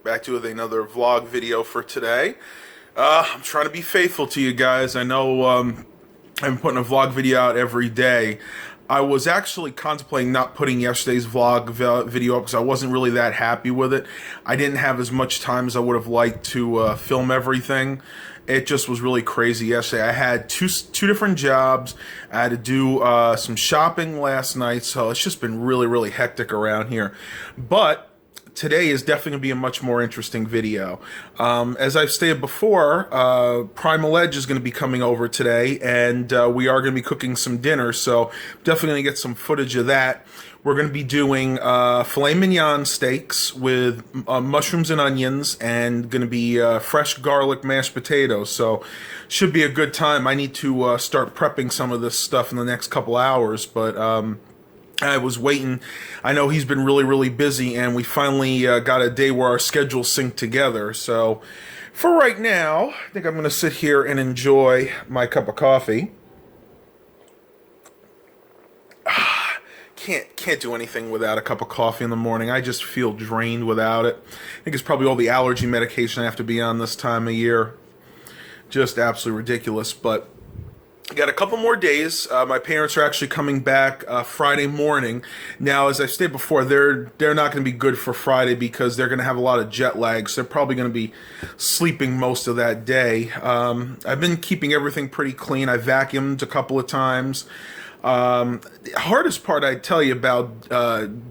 back to with another vlog video for today. I'm trying to be faithful to you guys. I know I've been putting a vlog video out every day. I was actually contemplating not putting yesterday's vlog video up because I wasn't really that happy with it. I didn't have as much time as I would have liked to film everything. It just was really crazy yesterday. I had two different jobs. I had to do some shopping last night, so it's just been really hectic around here. But today is definitely going to be a much more interesting video. As I've stated before, PrimalEdge is going to be coming over today, and we are going to be cooking some dinner, so definitely going to get some footage of that. We're going to be doing filet mignon steaks with mushrooms and onions, and going to be fresh garlic mashed potatoes, so should be a good time. I need to start prepping some of this stuff in the next couple hours, but I was waiting. I know he's been really busy, and we finally got a day where our schedules sync together. So for right now, I think I'm going to sit here and enjoy my cup of coffee. Can't do anything without a cup of coffee in the morning. I just feel drained without it. I think it's probably all the allergy medication I have to be on this time of year. Just absolutely ridiculous, but I got a couple more days. My parents are actually coming back Friday morning. Now, as I stated before, they're not going to be good for Friday because they're going to have a lot of jet lag. So they're probably going to be sleeping most of that day. I've been keeping everything pretty clean. I vacuumed a couple of times. The hardest part I tell you about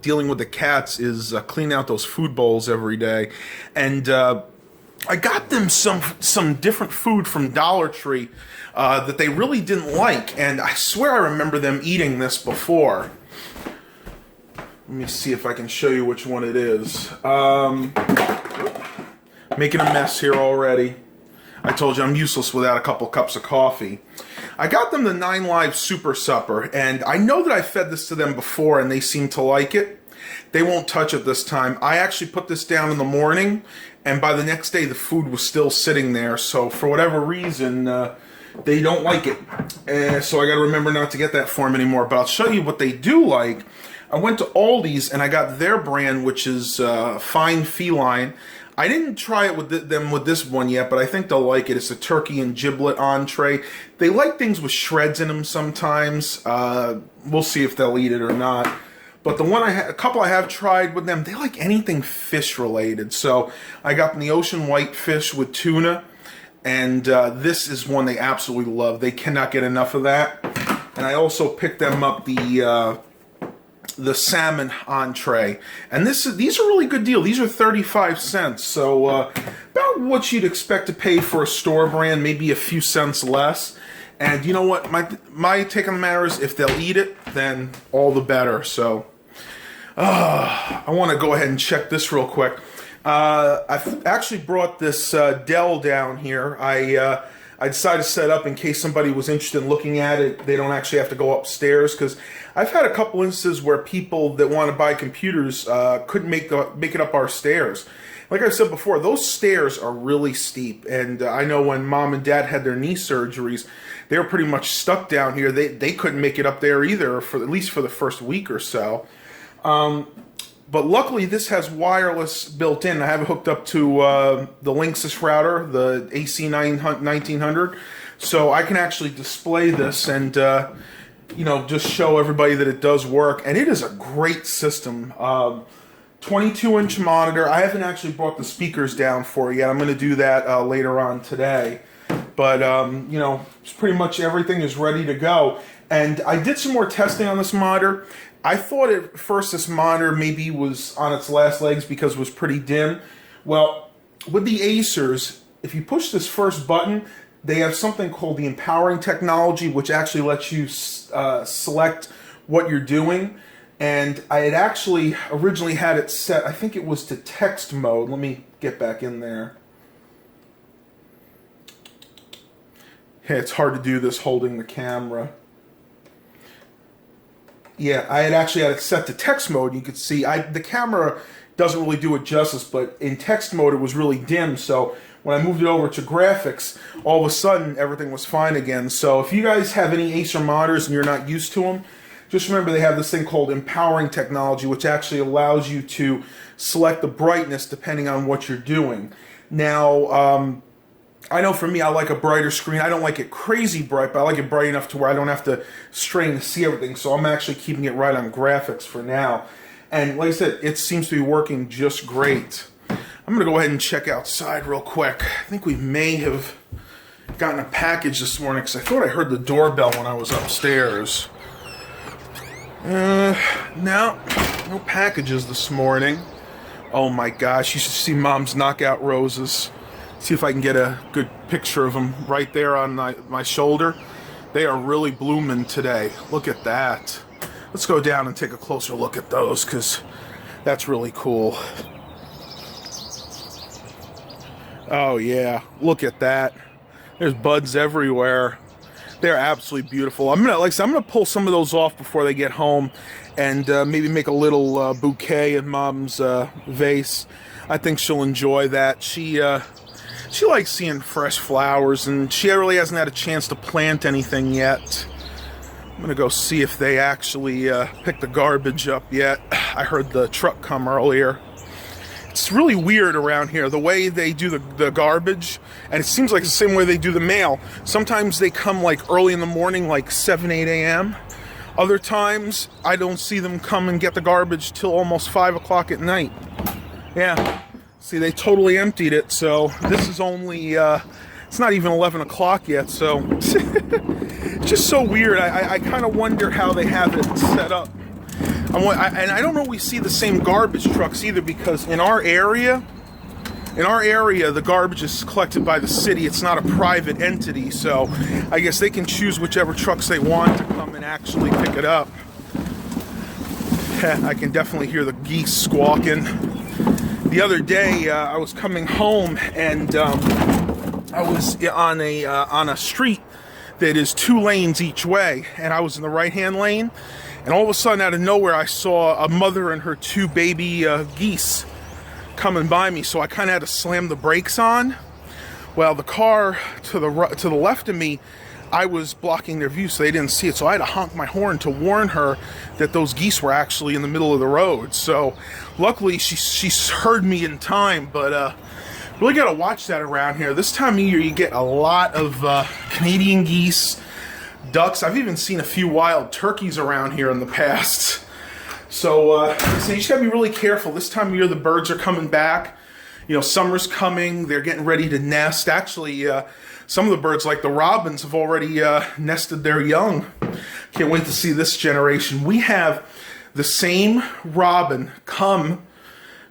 dealing with the cats is cleaning out those food bowls every day. And I got them some different food from Dollar Tree that they really didn't like, and I swear I remember them eating this before. Let me see if I can show you which one it is. Making a mess here already. I told you I'm useless without a couple cups of coffee. I got them the 9 Live Super Supper, and I know that I fed this to them before and they seem to like it. They won't touch it this time. I actually put this down in the morning, and by the next day the food was still sitting there, so for whatever reason they don't like it. So I got to remember not to get that for them anymore, but I'll show you what they do like. I went to Aldi's and I got their brand, which is Fine Feline. I didn't try it with them with this one yet, but I think they'll like it. It's a turkey and giblet entree. They like things with shreds in them sometimes. We'll see if they'll eat it or not. But the one a couple I have tried with them, they like anything fish related. So I got them the ocean white fish with tuna, and this is one they absolutely love. They cannot get enough of that. And I also picked them up the salmon entree, and these are really good deal. These are 35 cents, so about what you'd expect to pay for a store brand, maybe a few cents less. And you know what, my take on the matter is, if they'll eat it, then all the better. So I want to go ahead and check this real quick. I've actually brought this Dell down here. I decided to set up in case somebody was interested in looking at it. They don't actually have to go upstairs, because I've had a couple instances where people that want to buy computers couldn't make it up our stairs. Like I said before, those stairs are really steep, and I know when Mom and Dad had their knee surgeries, they were pretty much stuck down here. They couldn't make it up there either, for at least for the first week or so. But luckily, this has wireless built in. I have it hooked up to the Linksys router, the AC1900, so I can actually display this and just show everybody that it does work. And it is a great system. 22-inch monitor. I haven't actually brought the speakers down for it yet. I'm going to do that later on today. But pretty much everything is ready to go. And I did some more testing on this monitor. I thought at first this monitor maybe was on its last legs because it was pretty dim. Well, with the Acers, if you push this first button, they have something called the empowering technology, which actually lets you select what you're doing. And I had actually originally had it set, I think it was to text mode. Let me get back in there. Hey, it's hard to do this holding the camera. Yeah, I had actually had it set to text mode. You could see the camera doesn't really do it justice, but in text mode it was really dim. So when I moved it over to graphics, all of a sudden everything was fine again. So if you guys have any Acer monitors and you're not used to them, Just remember they have this thing called empowering technology, which actually allows you to select the brightness depending on what you're doing. Now, I know for me, I like a brighter screen. I don't like it crazy bright, but I like it bright enough to where I don't have to strain to see everything. So I'm actually keeping it right on graphics for now. And like I said, it seems to be working just great. I'm going to go ahead and check outside real quick. I think we may have gotten a package this morning because I thought I heard the doorbell when I was upstairs. No packages this morning. Oh my gosh, you should see Mom's knockout roses. See if I can get a good picture of them right there on my shoulder. They are really blooming today. Look at that. Let's go down and take a closer look at those because that's really cool. Oh yeah, look at that. There's buds everywhere. They're absolutely beautiful. I'm gonna pull some of those off before they get home, and maybe make a little bouquet in Mom's vase. I think she'll enjoy that. She likes seeing fresh flowers, and she really hasn't had a chance to plant anything yet. I'm gonna go see if they actually picked the garbage up yet. I heard the truck come earlier. It's really weird around here, the way they do the garbage, and it seems like the same way they do the mail. Sometimes they come like early in the morning, like 7, 8 a.m. Other times, I don't see them come and get the garbage till almost 5 o'clock at night. Yeah, see, they totally emptied it, so this is only, it's not even 11 o'clock yet, so it's just so weird. I kind of wonder how they have it set up. And I don't always see the same garbage trucks either, because in our area, the garbage is collected by the city. It's not a private entity, so I guess they can choose whichever trucks they want to come and actually pick it up. I can definitely hear the geese squawking. The other day, I was coming home, and I was on a street that is 2 lanes each way, and I was in the right-hand lane. And all of a sudden, out of nowhere, I saw a mother and her 2 baby geese coming by me. So I kind of had to slam the brakes on. Well, the car to the left of me, I was blocking their view, so they didn't see it. So I had to honk my horn to warn her that those geese were actually in the middle of the road. So luckily, she heard me in time. But really got to watch that around here. This time of year, you get a lot of Canadian geese, ducks. I've even seen a few wild turkeys around here in the past. So you just gotta be really careful. This time of year, the birds are coming back. You know, summer's coming. They're getting ready to nest. Actually, some of the birds, like the robins, have already nested their young. Can't wait to see this generation. We have the same robin come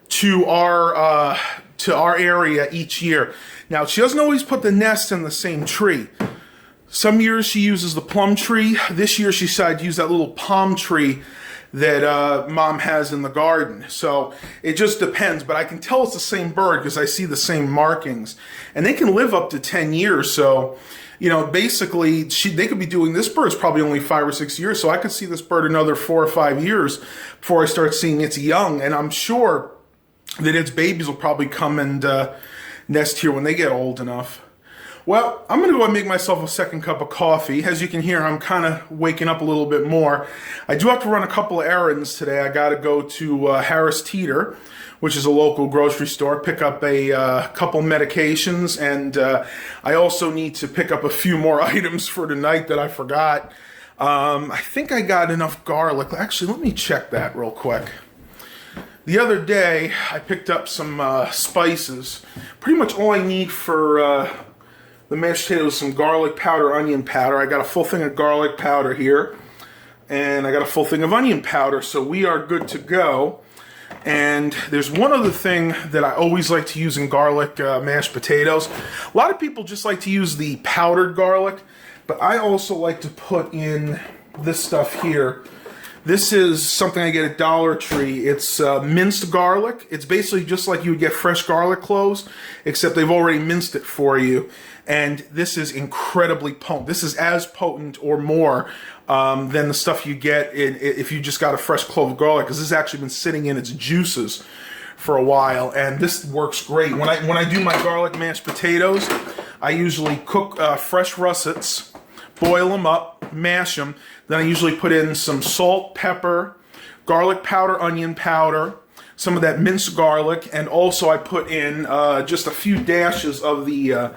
to our area each year. Now, she doesn't always put the nest in the same tree. Some years she uses the plum tree. This year she decided to use that little palm tree that Mom has in the garden. So it just depends, but I can tell it's the same bird because I see the same markings. And they can live up to 10 years. So, you know, basically they could be doing, this bird's probably only 5 or 6 years. So I could see this bird another 4 or 5 years before I start seeing its young. And I'm sure that its babies will probably come and nest here when they get old enough. Well, I'm going to go and make myself a second cup of coffee. As you can hear, I'm kind of waking up a little bit more. I do have to run a couple of errands today. I got to go to Harris Teeter, which is a local grocery store, pick up a couple medications, and I also need to pick up a few more items for tonight that I forgot. I think I got enough garlic. Actually, let me check that real quick. The other day, I picked up some spices. Pretty much all I need for the mashed potatoes, some garlic powder, onion powder. I got a full thing of garlic powder here, and I got a full thing of onion powder, so we are good to go. And there's one other thing that I always like to use in garlic mashed potatoes. A lot of people just like to use the powdered garlic, but I also like to put in this stuff here. This is something I get at Dollar Tree. It's minced garlic. It's basically just like you would get fresh garlic cloves, except they've already minced it for you. And this is incredibly potent. This is as potent or more than the stuff you get if you just got a fresh clove of garlic, because this has actually been sitting in its juices for a while, and this works great. When I do my garlic mashed potatoes, I usually cook fresh russets, boil them up, mash them. Then I usually put in some salt, pepper, garlic powder, onion powder, some of that minced garlic, and also I put in just a few dashes of the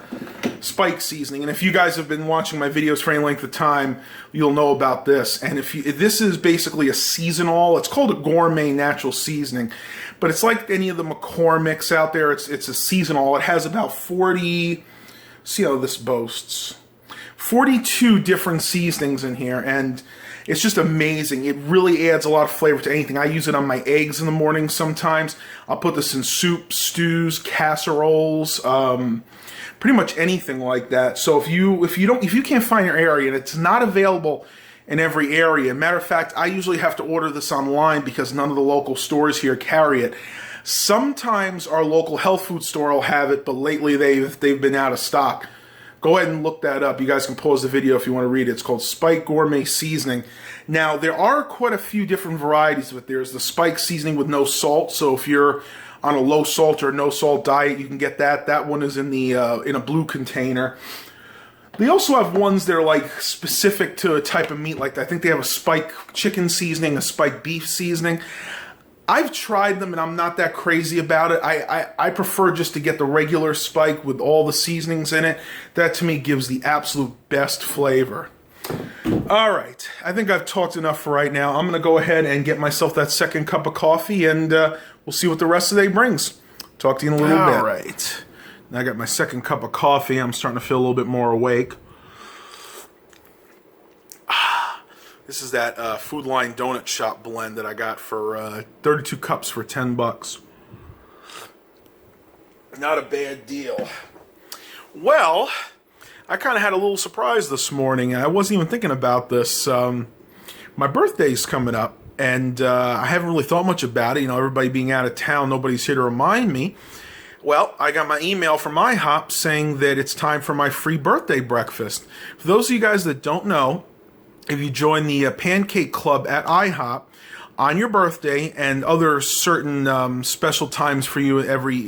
spike seasoning. And if you guys have been watching my videos for any length of time, you'll know about this. And if this is basically a seasonal, it's called a gourmet natural seasoning, but it's like any of the McCormick's out there. It's a seasonal. It has about 40. See how this boasts 42 different seasonings in here, and it's just amazing. It really adds a lot of flavor to anything. I use it on my eggs in the morning sometimes. I'll put this in soup, stews, casseroles, pretty much anything like that. So if you can't find your area, and it's not available in every area. Matter of fact, I usually have to order this online because none of the local stores here carry it. Sometimes our local health food store will have it, but lately they've been out of stock. Go ahead and look that up. You guys can pause the video if you want to read it. It's called Spike Gourmet Seasoning. Now, there are quite a few different varieties of it. There's the Spike Seasoning with no salt. So if you're on a low salt or no salt diet, you can get that. That one is in a blue container. They also have ones that are like specific to a type of meat. Like I think they have a Spike Chicken Seasoning, a Spike Beef Seasoning. I've tried them and I'm not that crazy about it. I prefer just to get the regular Spike with all the seasonings in it. That to me gives the absolute best flavor. All right, I think I've talked enough for right now. I'm going to go ahead and get myself that second cup of coffee, and we'll see what the rest of the day brings. Talk to you in a little bit. All right, now I got my second cup of coffee. I'm starting to feel a little bit more awake. This is that Food Line Donut Shop blend that I got for 32 cups for $10. Not a bad deal. Well, I kind of had a little surprise this morning. I wasn't even thinking about this. My birthday's coming up, and I haven't really thought much about it. You know, everybody being out of town, nobody's here to remind me. Well, I got my email from IHOP saying that it's time for my free birthday breakfast. For those of you guys that don't know, if you join the Pancake Club at IHOP on your birthday and other certain special times for you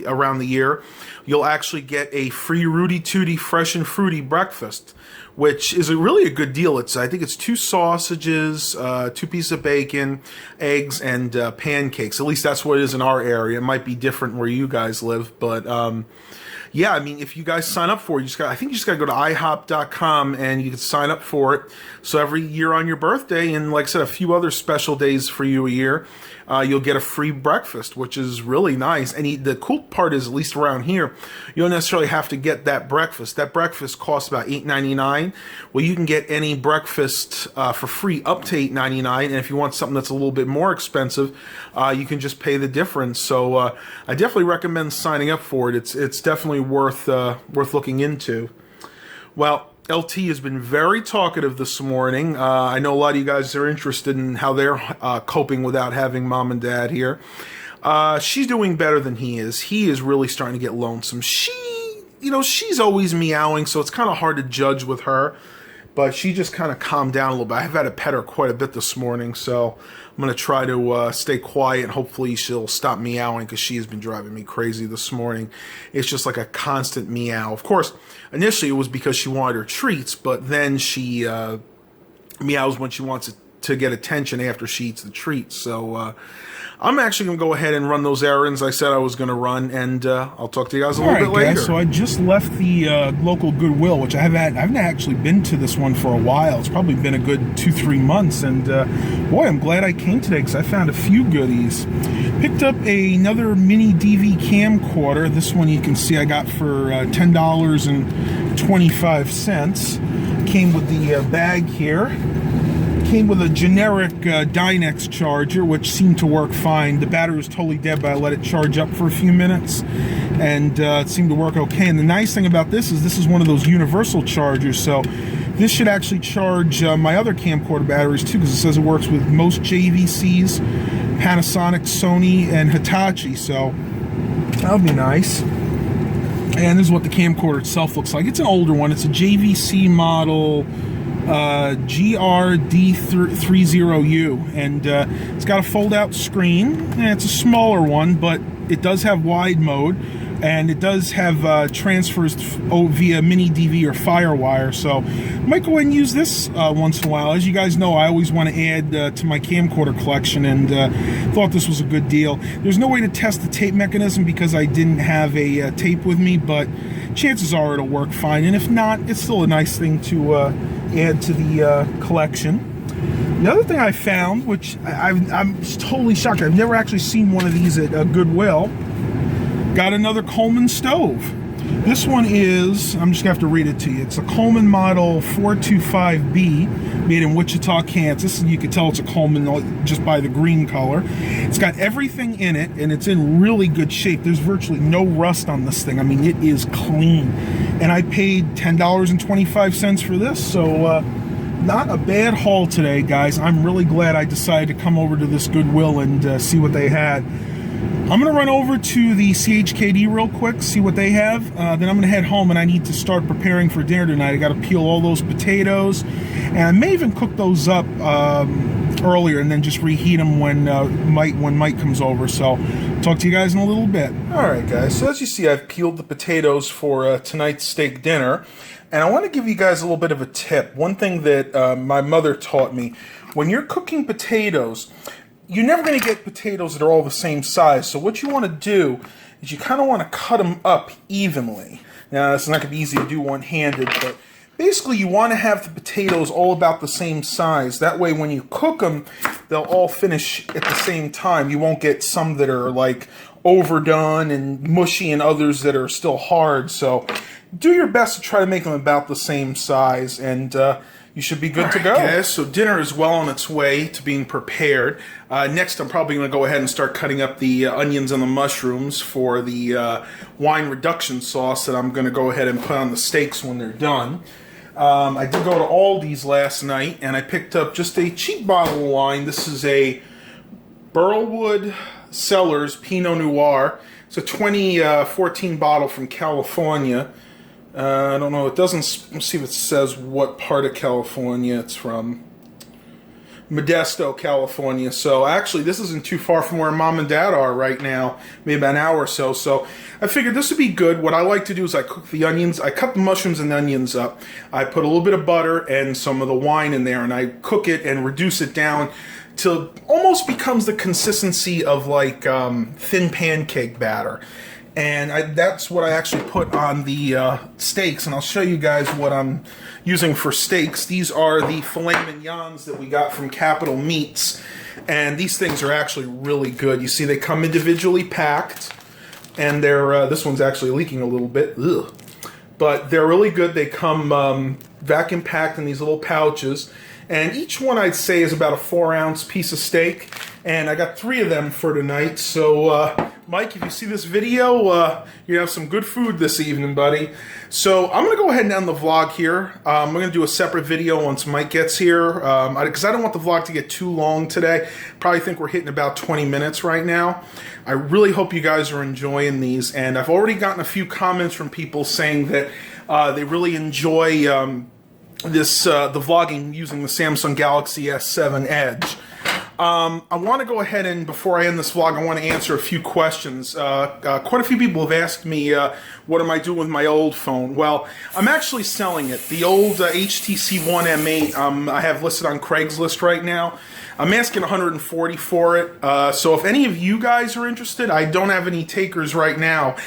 around the year, you'll actually get a free Rudy Tooty Fresh and Fruity breakfast, which is really a good deal. I think it's 2 sausages, 2 pieces of bacon, eggs, and pancakes. At least that's what it is in our area. It might be different where you guys live, but yeah, I mean, if you guys sign up for it, I think you just got to go to ihop.com and you can sign up for it. So every year on your birthday, and like I said, a few other special days for you a year, you'll get a free breakfast, which is really nice. And the cool part is, at least around here, you don't necessarily have to get that breakfast. That breakfast costs about $8.99. Well, you can get any breakfast for free up to $8.99. And if you want something that's a little bit more expensive, you can just pay the difference. So I definitely recommend signing up for it. It's definitely worth looking into. Well, LT has been very talkative this morning. I know a lot of you guys are interested in how they're coping without having mom and dad here. She's doing better than he is. He is really starting to get lonesome. She's always meowing, so it's kind of hard to judge with her. But she just kind of calmed down a little bit. I've had to pet her quite a bit this morning, so I'm going to try to stay quiet, and hopefully she'll stop meowing, because she has been driving me crazy this morning. It's just like a constant meow. Of course, initially it was because she wanted her treats, but then she meows when she wants to get attention after she eats the treats. So I'm actually going to go ahead and run those errands I said I was going to run, and I'll talk to you guys a little bit later. Guys, so I just left the local Goodwill, which I haven't actually been to this one for a while. It's probably been a good 2-3 months, and boy, I'm glad I came today because I found a few goodies. Picked up another mini DV camcorder. This one you can see I got for $10.25. Came with the bag here. Came with a generic Dynex charger, which seemed to work fine. The battery was totally dead, but I let it charge up for a few minutes, and it seemed to work okay. And the nice thing about this is one of those universal chargers, so this should actually charge my other camcorder batteries too, because it says it works with most JVCs, Panasonic, Sony, and Hitachi, so that'll be nice. And this is what the camcorder itself looks like. It's an older one. It's a JVC model GRD30U, and it's got a fold-out screen, and it's a smaller one, but it does have wide mode. and it does have transfers via mini DV or FireWire, so I might go ahead and use this once in a while. As you guys know, I always want to add to my camcorder collection, and thought this was a good deal. There's no way to test the tape mechanism because I didn't have a tape with me, but chances are it'll work fine, and if not, it's still a nice thing to add to the collection. The other thing I found, which I'm just totally shocked, I've never actually seen one of these at Goodwill, got another Coleman stove. This one is, I'm just going to have to read it to you. It's a Coleman model 425B, made in Wichita, Kansas, and you can tell it's a Coleman just by the green color. It's got everything in it, and it's in really good shape. There's virtually no rust on this thing. I mean, it is clean. And I paid $10.25 for this, so not a bad haul today, guys. I'm really glad I decided to come over to this Goodwill and see what they had. I'm going to run over to the CHKD real quick, see what they have. Then I'm going to head home, and I need to start preparing for dinner tonight. I got to peel all those potatoes, and I may even cook those up earlier and then just reheat them when Mike comes over. So talk to you guys in a little bit. All right, guys. So as you see, I've peeled the potatoes for tonight's steak dinner. And I want to give you guys a little bit of a tip. One thing that my mother taught me, when you're cooking potatoes, you're never going to get potatoes that are all the same size. So what you want to do is you kind of want to cut them up evenly. Now, it's not going to be easy to do one-handed, but basically you want to have the potatoes all about the same size. That way when you cook them, they'll all finish at the same time. You won't get some that are like overdone and mushy and others that are still hard. So do your best to try to make them about the same size, and you should be good to go. Guys, so dinner is well on its way to being prepared. Next, I'm probably going to go ahead and start cutting up the onions and the mushrooms for the wine reduction sauce that I'm going to go ahead and put on the steaks when they're done. I did go to Aldi's last night, and I picked up just a cheap bottle of wine. This is a Burlwood Cellars Pinot Noir. It's a 2014 bottle from California. I don't know, it doesn't, let's see if it says what part of California it's from. Modesto, California. So actually this isn't too far from where Mom and Dad are right now, maybe about an hour or so. So I figured this would be good. What I like to do is I cook the onions, I cut the mushrooms and the onions up. I put a little bit of butter and some of the wine in there, and I cook it and reduce it down till it almost becomes the consistency of like thin pancake batter. And that's what I actually put on the steaks, and I'll show you guys what I'm using for steaks. These are the Fillet Mignons that we got from Capital Meats, and these things are actually really good. You see they come individually packed, and they're this one's actually leaking a little bit. Ugh. But they're really good. They come vacuum packed in these little pouches, and each one I'd say is about a 4-ounce piece of steak, and I got 3 of them for tonight. So Mike, if you see this video, you have some good food this evening, buddy. So I'm going to go ahead and end the vlog here. I'm going to do a separate video once Mike gets here, because I don't want the vlog to get too long today. Probably think we're hitting about 20 minutes right now. I really hope you guys are enjoying these, and I've already gotten a few comments from people saying that they really enjoy the vlogging using the Samsung Galaxy S7 Edge. I want to go ahead and, before I end this vlog, I want to answer a few questions. Quite a few people have asked me, what am I doing with my old phone? Well, I'm actually selling it. The old HTC One M8 I have listed on Craigslist right now. I'm asking $140 for it. So if any of you guys are interested, I don't have any takers right now.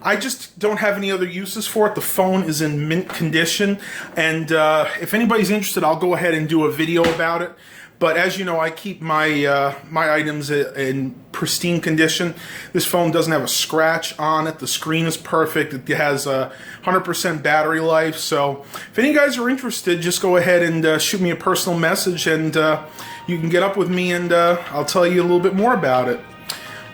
I just don't have any other uses for it. The phone is in mint condition, and if anybody's interested, I'll go ahead and do a video about it. But as you know, I keep my my items in pristine condition. This phone doesn't have a scratch on it. The screen is perfect. It has a 100% battery life. So if any of you guys are interested, just go ahead and shoot me a personal message, and you can get up with me, and I'll tell you a little bit more about it.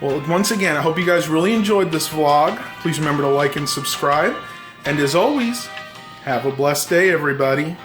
Well, once again, I hope you guys really enjoyed this vlog. Please remember to like and subscribe. And as always, have a blessed day, everybody.